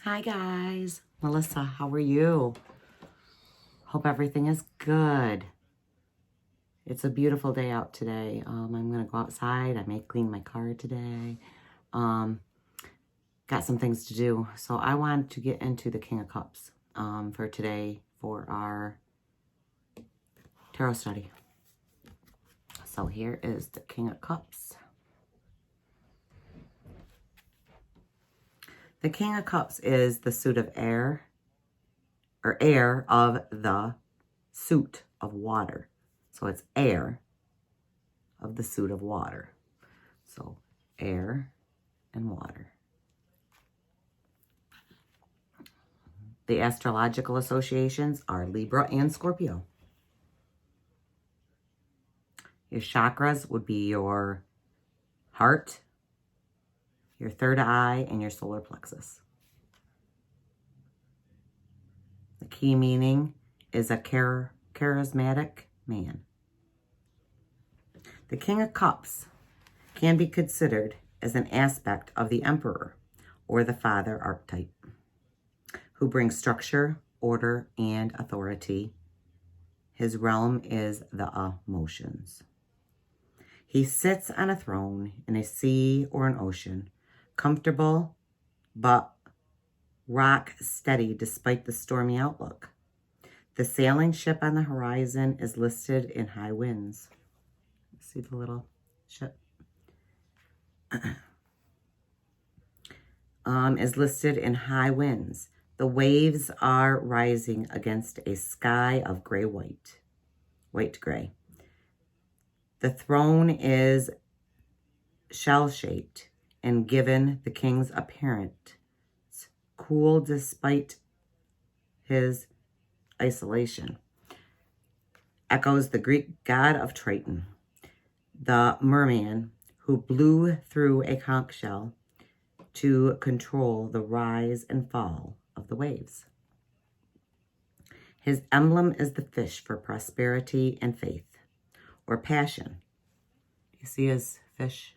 Hi guys, Melissa, how are you? Hope everything is good. It's a beautiful day out today. I'm gonna go outside. I may clean my car today. Got some things to do. So I want to get into the King of Cups for today for our tarot study. So here is the King of Cups. The King of Cups is the suit of air, or air of the suit of water. So it's air of the suit of water. So air and water. The astrological associations are Libra and Scorpio. Your chakras would be your heart, your third eye, and your solar plexus. The key meaning is a charismatic man. The King of Cups can be considered as an aspect of the Emperor or the Father archetype, who brings structure, order, and authority. His realm is the emotions. He sits on a throne in a sea or an ocean, comfortable but rock steady despite the stormy outlook. The sailing ship on the horizon is listed in high winds. See the little ship? Is listed in high winds. The waves are rising against a sky of white gray. The throne is shell-shaped and given the king's appearance cool despite his isolation. Echoes the Greek god of Triton, the merman who blew through a conch shell to control the rise and fall of the waves. His emblem is the fish for prosperity and faith, or passion. You see his fish?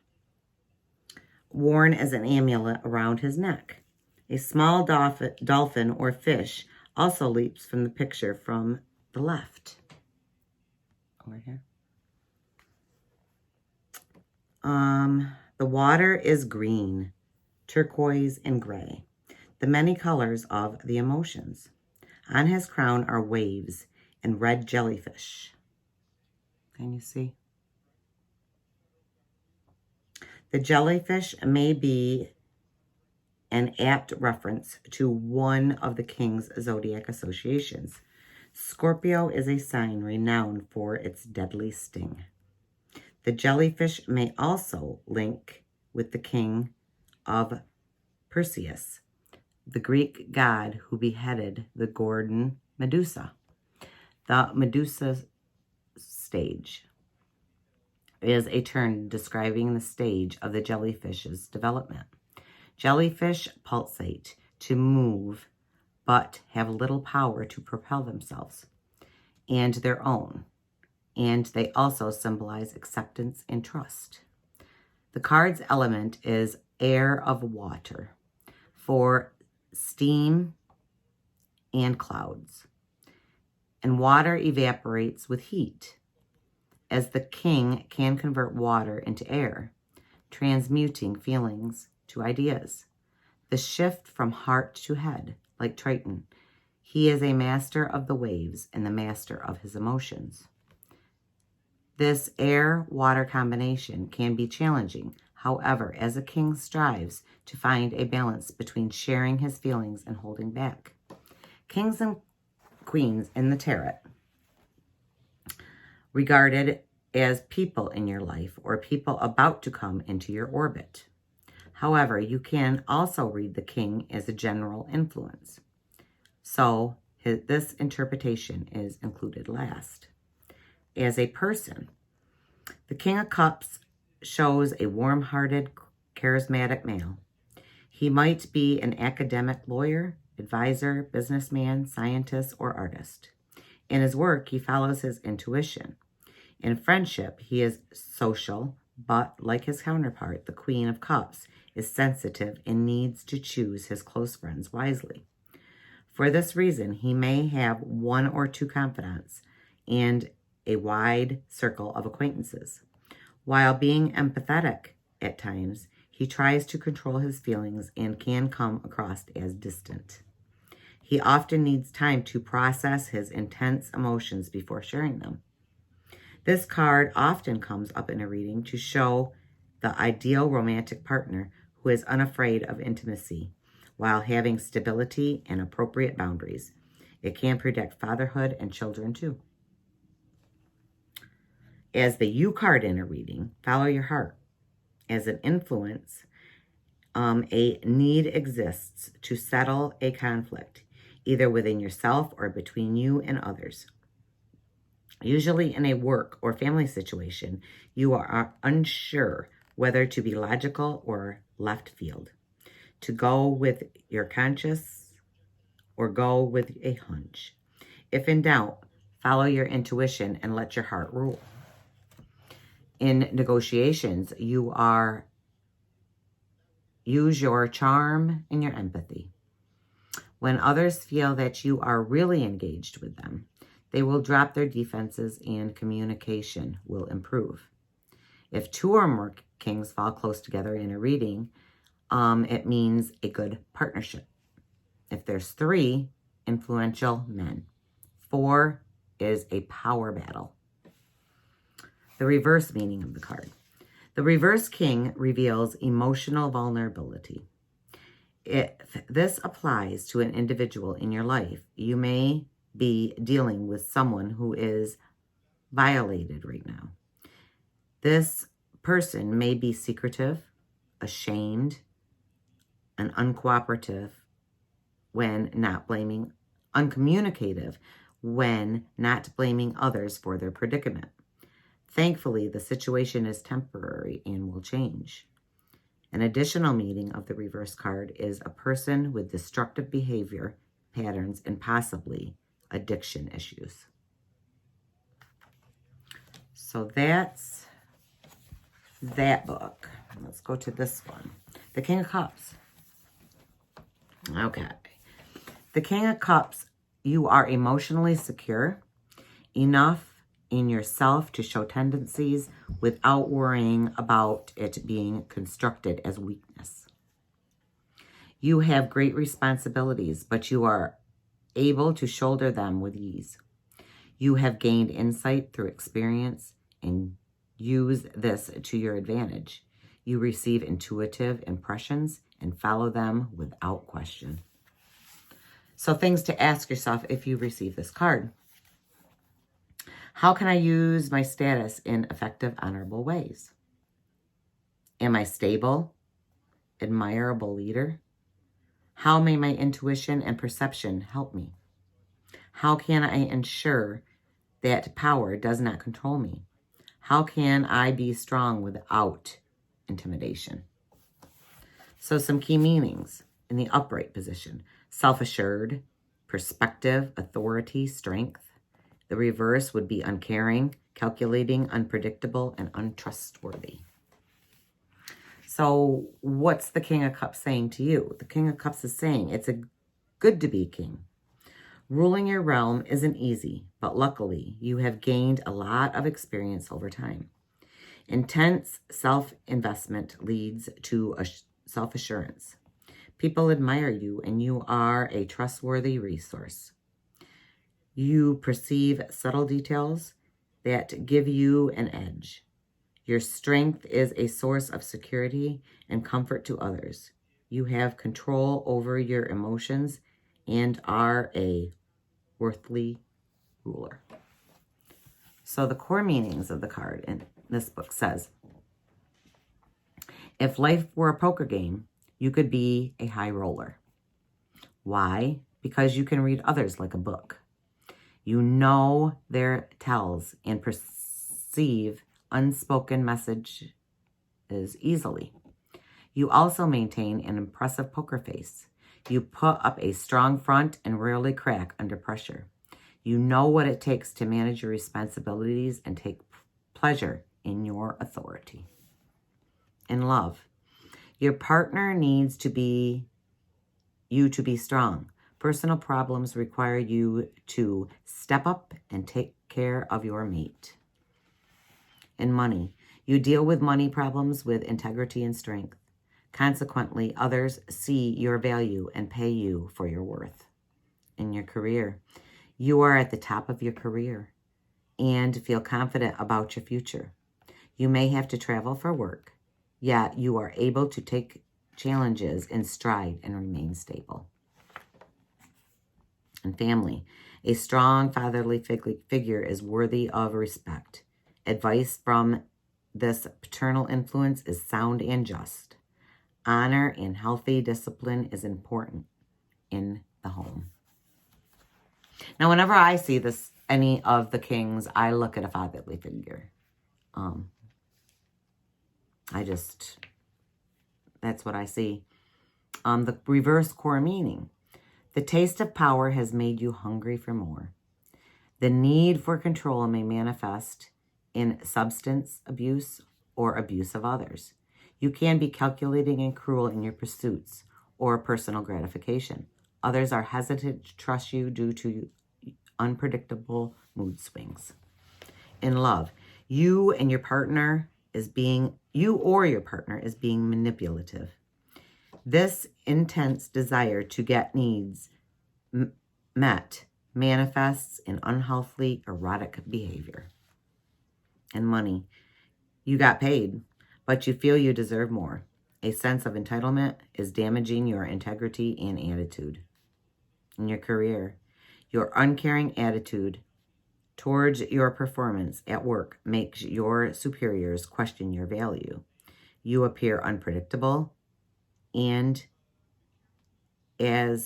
Worn as an amulet around his neck. A small dolphin or fish also leaps from the picture from the left. Over here. The water is green, turquoise, and gray, the many colors of the emotions. On his crown are waves and red jellyfish. Can you see? The jellyfish may be an apt reference to one of the king's zodiac associations. Scorpio is a sign renowned for its deadly sting. The jellyfish may also link with the king of Perseus, the Greek god who beheaded the Gorgon Medusa. The Medusa stage is a term describing the stage of the jellyfish's development. Jellyfish pulsate to move, but have little power to propel themselves and their own, and they also symbolize acceptance and trust. The card's element is air of water for steam and clouds, and water evaporates with heat, as the king can convert water into air, transmuting feelings to ideas. The shift from heart to head, like Triton. He is a master of the waves and the master of his emotions. This air-water combination can be challenging. However, as a king strives to find a balance between sharing his feelings and holding back. Kings and queens in the tarot, regarded as people in your life or people about to come into your orbit. However, you can also read the king as a general influence. So this interpretation is included last. As a person, the King of Cups shows a warm-hearted, charismatic male. He might be an academic lawyer, advisor, businessman, scientist, or artist. In his work, he follows his intuition. In friendship, he is social, but like his counterpart, the Queen of Cups, is sensitive and needs to choose his close friends wisely. For this reason, he may have one or two confidants and a wide circle of acquaintances. While being empathetic at times, he tries to control his feelings and can come across as distant. He often needs time to process his intense emotions before sharing them. This card often comes up in a reading to show the ideal romantic partner who is unafraid of intimacy while having stability and appropriate boundaries. It can predict fatherhood and children too. As the U card in a reading, follow your heart. As an influence, a need exists to settle a conflict, either within yourself or between you and others. Usually in a work or family situation, you are unsure whether to be logical or left field, to go with your conscience or go with a hunch. If in doubt, follow your intuition and let your heart rule. In negotiations, use your charm and your empathy. When others feel that you are really engaged with them, they will drop their defenses and communication will improve. If two or more kings fall close together in a reading, it means a good partnership. If there's 3, influential men. 4 is a power battle. The reverse meaning of the card. The reverse king reveals emotional vulnerability. If this applies to an individual in your life, you may be dealing with someone who is violated right now. This person may be secretive, ashamed, and uncooperative when not blaming, uncommunicative when not blaming others for their predicament. Thankfully, the situation is temporary and will change. An additional meaning of the reverse card is a person with destructive behavior patterns and possibly addiction issues. So that's that book. Let's go to this one. The King of Cups. Okay. The King of Cups, you are emotionally secure enough in yourself to show tendencies without worrying about it being constructed as weakness. You have great responsibilities, but you are able to shoulder them with ease. You have gained insight through experience and use this to your advantage. You receive intuitive impressions and follow them without question. So things to ask yourself if you receive this card. How can I use my status in effective, honorable ways? Am I stable, admirable leader? How may my intuition and perception help me? How can I ensure that power does not control me? How can I be strong without intimidation? So some key meanings in the upright position: self-assured, perspective, authority, strength. The reverse would be uncaring, calculating, unpredictable, and untrustworthy. So what's the King of Cups saying to you? The King of Cups is saying it's good to be king. Ruling your realm isn't easy, but luckily you have gained a lot of experience over time. Intense self-investment leads to self-assurance. People admire you and you are a trustworthy resource. You perceive subtle details that give you an edge. Your strength is a source of security and comfort to others. You have control over your emotions and are a worthy ruler. So the core meanings of the card in this book says, if life were a poker game, you could be a high roller. Why? Because you can read others like a book. You know their tells and perceive unspoken messages easily. You also maintain an impressive poker face. You put up a strong front and rarely crack under pressure. You know what it takes to manage your responsibilities and take pleasure in your authority. In love, Your partner needs you to be strong. Personal problems require you to step up and take care of your mate. In money, you deal with money problems with integrity and strength. Consequently, others see your value and pay you for your worth. In your career, you are at the top of your career and feel confident about your future. You may have to travel for work, yet you are able to take challenges in stride and remain stable. And family, a strong fatherly figure is worthy of respect. Advice from this paternal influence is sound and just. Honor and healthy discipline is important in the home. Now, whenever I see any of the kings, I look at a fatherly figure. That's what I see. The reverse core meaning. The taste of power has made you hungry for more. The need for control may manifest in substance abuse or abuse of others. You can be calculating and cruel in your pursuits or personal gratification. Others are hesitant to trust you due to unpredictable mood swings. In love, you or your partner is being manipulative. This intense desire to get needs met manifests in unhealthy, erotic behavior. And money, you got paid, but you feel you deserve more. A sense of entitlement is damaging your integrity and attitude. In your career, your uncaring attitude towards your performance at work makes your superiors question your value. You appear unpredictable and a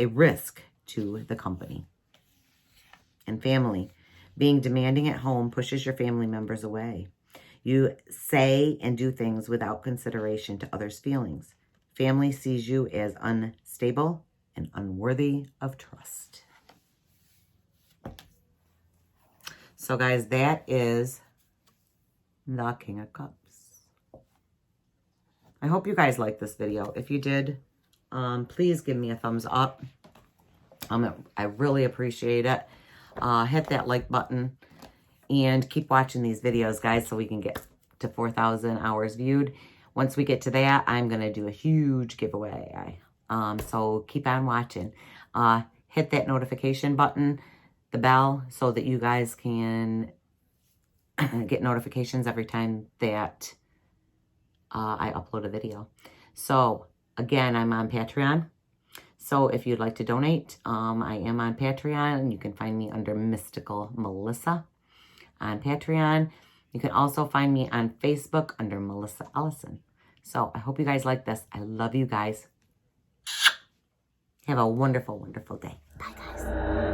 risk to the company. And family, being demanding at home pushes your family members away. You say and do things without consideration to others' feelings. Family sees you as unstable and unworthy of trust. So guys, that is the King of Cups. I hope you guys liked this video. If you did, please give me a thumbs up. I really appreciate it. Hit that like button and keep watching these videos, guys, so we can get to 4,000 hours viewed. Once we get to that, I'm going to do a huge giveaway. So keep on watching. Hit that notification button, the bell, so that you guys can get notifications every time that I upload a video. So again, I'm on Patreon. So if you'd like to donate, I am on Patreon, and you can find me under Mystical Melissa on Patreon. You can also find me on Facebook under Melissa Ellison. So I hope you guys like this. I love you guys. Have a wonderful, wonderful day. Bye, guys.